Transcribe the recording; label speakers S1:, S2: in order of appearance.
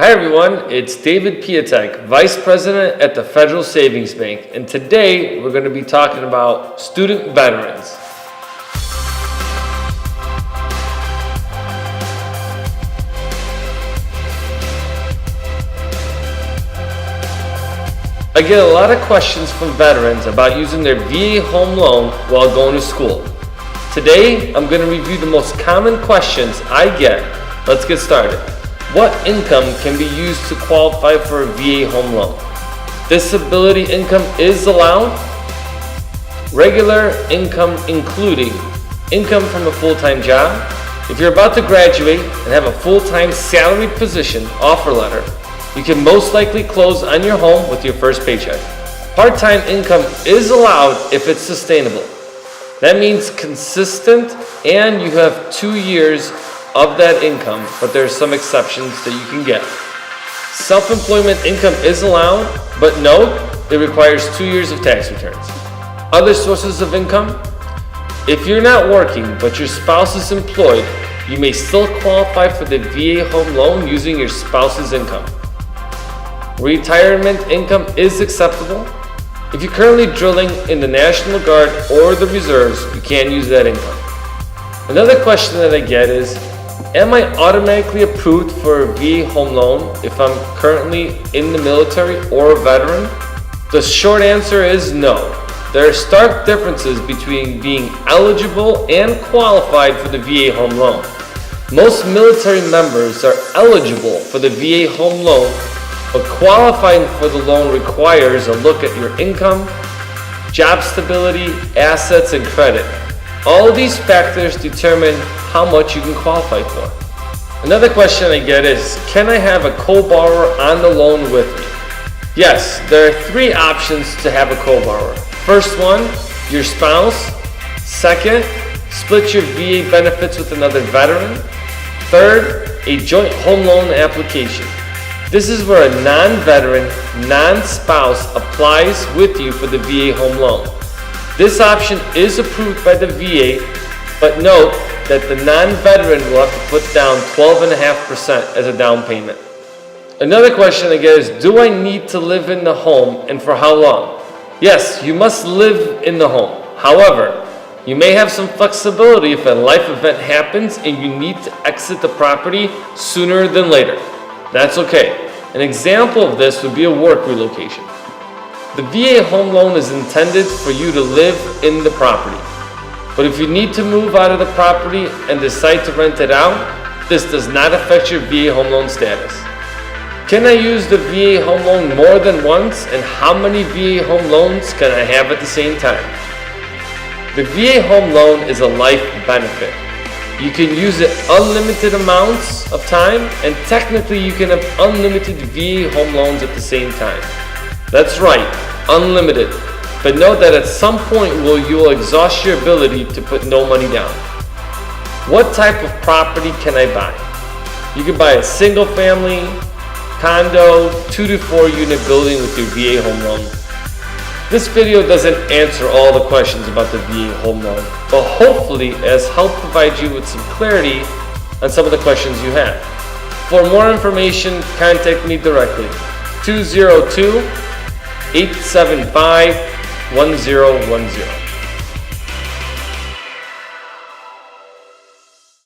S1: Hi everyone, it's David Piatek, Vice President at the Federal Savings Bank, and today we're going to be talking about student veterans. I get a lot of questions from veterans about using their VA home loan while going to school. Today, I'm going to review the most common questions I get. Let's get started. What income can be used to qualify for a VA home loan? Disability income is allowed. Regular income including income from a full-time job. If you're about to graduate and have a full-time salaried position offer letter, you can most likely close on your home with your first paycheck. Part-time income is allowed if it's sustainable. That means consistent and you have 2 years of that income, but there are some exceptions that you can get. Self-employment income is allowed, but note, it requires 2 years of tax returns. Other sources of income: if you're not working but your spouse is employed, you may still qualify for the VA home loan using your spouse's income. Retirement income is acceptable. If you're currently drilling in the National Guard or the Reserves, you can use that income. Another question that I get is, am I automatically approved for a VA home loan if I'm currently in the military or a veteran? The short answer is no. There are stark differences between being eligible and qualified for the VA home loan. Most military members are eligible for the VA home loan, but qualifying for the loan requires a look at your income, job stability, assets, and credit. All of these factors determine how much you can qualify for. Another question I get is, can I have a co-borrower on the loan with me? Yes, there are 3 options to have a co-borrower. First one, your spouse. Second, split your VA benefits with another veteran. Third, a joint home loan application. This is where a non-veteran, non-spouse applies with you for the VA home loan. This option is approved by the VA, but note that the non-veteran will have to put down 12.5% as a down payment. Another question I get is, do I need to live in the home and for how long? Yes, you must live in the home. However, you may have some flexibility if a life event happens and you need to exit the property sooner than later. That's okay. An example of this would be a work relocation. The VA home loan is intended for you to live in the property. But if you need to move out of the property and decide to rent it out, this does not affect your VA home loan status. Can I use the VA home loan more than once, and how many VA home loans can I have at the same time? The VA home loan is a life benefit. You can use it unlimited amounts of time, and technically you can have unlimited VA home loans at the same time. That's right, unlimited. But note that at some point you will exhaust your ability to put no money down. What type of property can I buy? You can buy a single family, condo, 2 to 4 unit building with your VA home loan. This video doesn't answer all the questions about the VA home loan, but hopefully it has helped provide you with some clarity on some of the questions you have. For more information, contact me directly, 202-875-1010.